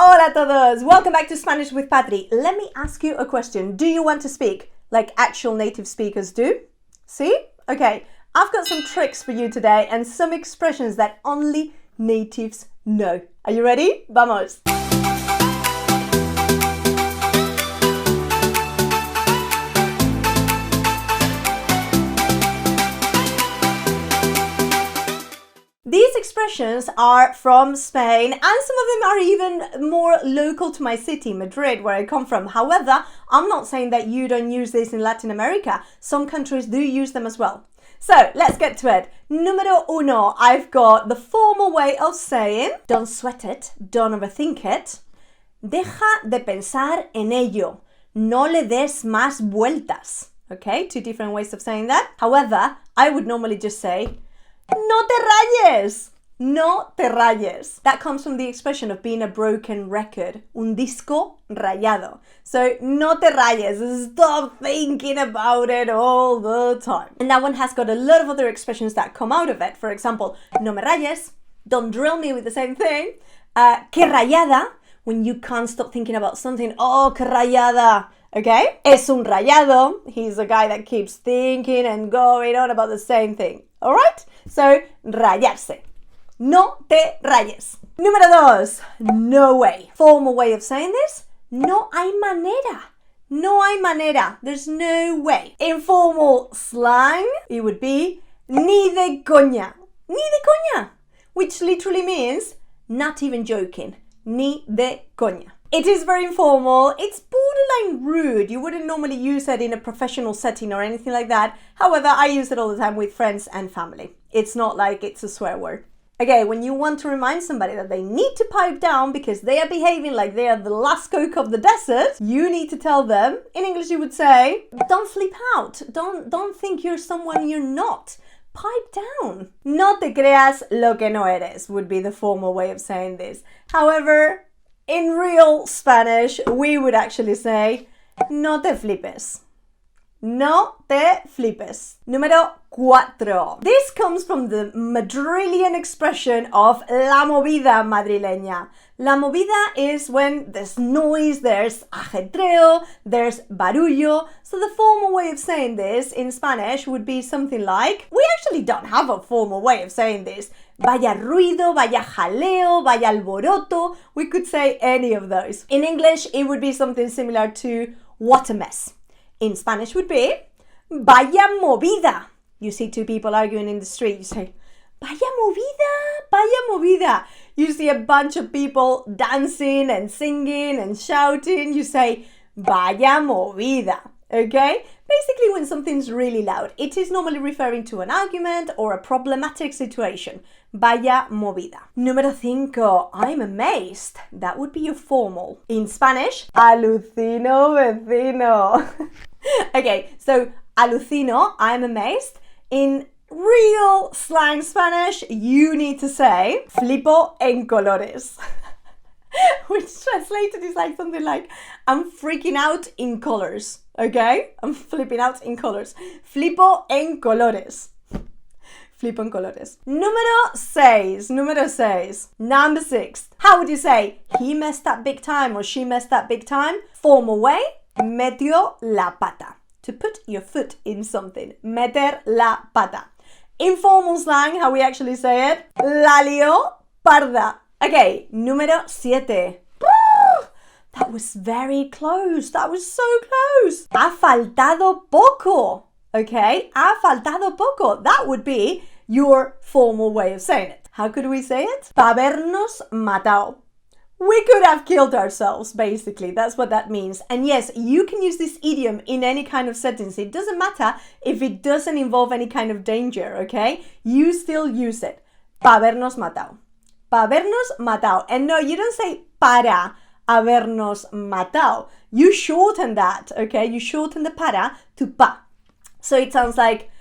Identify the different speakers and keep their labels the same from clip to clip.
Speaker 1: Hola a todos! Welcome back to Spanish with Patry. Let me ask you a question. Do you want to speak like actual native speakers do? See? Okay, I've got some tricks for you today and some expressions that only natives know. Are you ready? Vamos! These expressions are from Spain and some of them are even more local to my city, Madrid, where I come from. However, I'm not saying that you don't use this in Latin America. Some countries do use them as well. So let's get to it. Número uno, I've got the formal way of saying, don't sweat it, don't overthink it. Deja de pensar en ello. No le des más vueltas. Okay, two different ways of saying that. However, I would normally just say, no te rayes! No te rayes. That comes from the expression of being a broken record. Un disco rayado. So, no te rayes. Stop thinking about it all the time. And that one has got a lot of other expressions that come out of it. For example, no me rayes. Don't drill me with the same thing. Que rayada. When you can't stop thinking about something. Oh, que rayada. Okay? Es un rayado. He's a guy that keeps thinking and going on about the same thing. Alright? So, rayarse. No te rayes. Número dos. No way. Formal way of saying this. No hay manera. No hay manera. There's no way. Informal slang, it would be ni de coña. Ni de coña. Which literally means not even joking. Ni de coña. It is very informal. It's borderline rude. You wouldn't normally use it in a professional setting or anything like that. However, I use it all the time with friends and family. It's not like it's a swear word. Okay, when you want to remind somebody that they need to pipe down because they are behaving like they are the last coke of the desert, you need to tell them, in English you would say, don't flip out. Don't think you're someone you're not. Pipe down. No te creas lo que no eres would be the formal way of saying this. However, in real Spanish, we would actually say, no te flipes. No te flipes. Número cuatro. This comes from the Madrileña expression of la movida madrileña. La movida is when there's noise, there's ajetreo, there's barullo. So the formal way of saying this in Spanish would be something like, we actually don't have a formal way of saying this. Vaya ruido, vaya jaleo, vaya alboroto. We could say any of those. In English, it would be something similar to what a mess. In Spanish would be vaya movida. You see two people arguing in the street, you say, vaya movida, vaya movida. You see a bunch of people dancing and singing and shouting, you say, vaya movida. Okay? Basically, when something's really loud, it is normally referring to an argument or a problematic situation. Vaya movida. Número cinco. I'm amazed. That would be your formal. In Spanish, alucino vecino. Okay, so alucino, I'm amazed. In real slang Spanish, you need to say flipo en colores. Which translated is like something like, I'm freaking out in colors. Okay? I'm flipping out in colors. Flipo en colores. Flipo en colores. Número seis. Número seis. Number six. How would you say, he messed up big time or she messed up big time? Formal way, metió la pata. To put your foot in something. Meter la pata. Informal slang, how we actually say it, la lió parda. Okay, número siete. That was very close. That was so close. Ha faltado poco. Okay, ha faltado poco. That would be your formal way of saying it. How could we say it? Pa habernos matado. We could have killed ourselves, basically. That's what that means. And yes, you can use this idiom in any kind of settings. It doesn't matter if it doesn't involve any kind of danger, okay? You still use it. Pa habernos matado. Pa habernos matado. And no, you don't say para habernos matado. You shorten that, okay? You shorten the para to pa. So it sounds like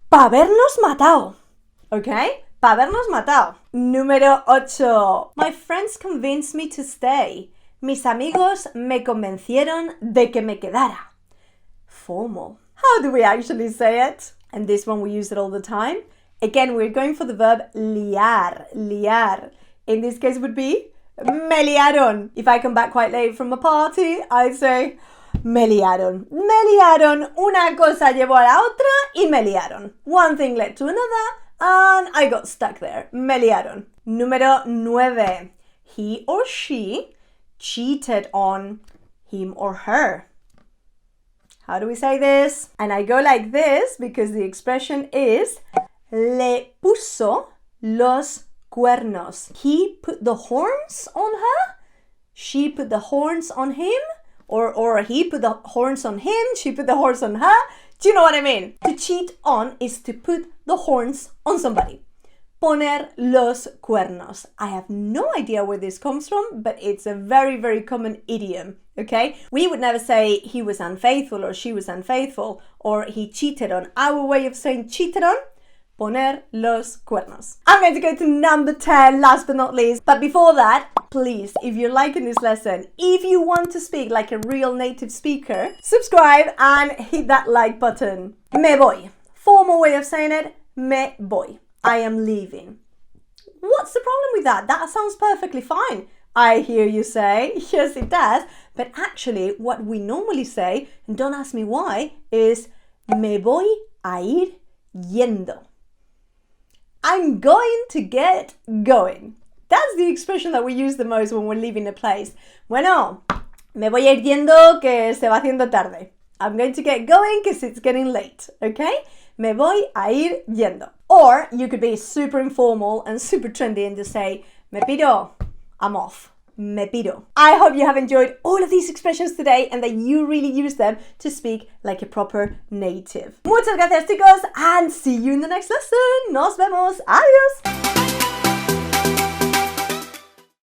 Speaker 1: pa habernos matado, okay? Pa habernos matado. Número 8. My friends convinced me to stay. Mis amigos me convencieron de que me quedara. Formal. How do we actually say it? And this one we use it all the time. Again, we're going for the verb liar. Liar. In this case would be me liaron. If I come back quite late from a party, I say, me liaron. Me liaron. Una cosa llevó a la otra y me liaron. One thing led to another and I got stuck there. Me liaron. Número 9. He or she cheated on him or her. How do we say this? And I go like this because the expression is le puso los cuernos. He put the horns on her. She put the horns on him. Or he put the horns on him. She put the horns on her. Do you know what I mean? To cheat on is to put the horns on somebody. Poner los cuernos. I have no idea where this comes from, but it's a very, very common idiom, okay? We would never say he was unfaithful or she was unfaithful or he cheated on. Our way of saying cheated on, poner los cuernos. I'm going to go to number 10, last but not least. But before that, please, if you're liking this lesson, if you want to speak like a real native speaker, subscribe and hit that like button. Me voy. Formal way of saying it, me voy. I am leaving. What's the problem with that? That sounds perfectly fine. I hear you say, yes it does, but actually what we normally say, and don't ask me why, is me voy a ir yendo. I'm going to get going. That's the expression that we use the most when we're leaving a place. Bueno, me voy a ir yendo que se va haciendo tarde. I'm going to get going because it's getting late, okay? Me voy a ir yendo. Or you could be super informal and super trendy and just say, me piro, I'm off. Me piro. I hope you have enjoyed all of these expressions today and that you really use them to speak like a proper native. Muchas gracias, chicos, and see you in the next lesson. Nos vemos. Adiós.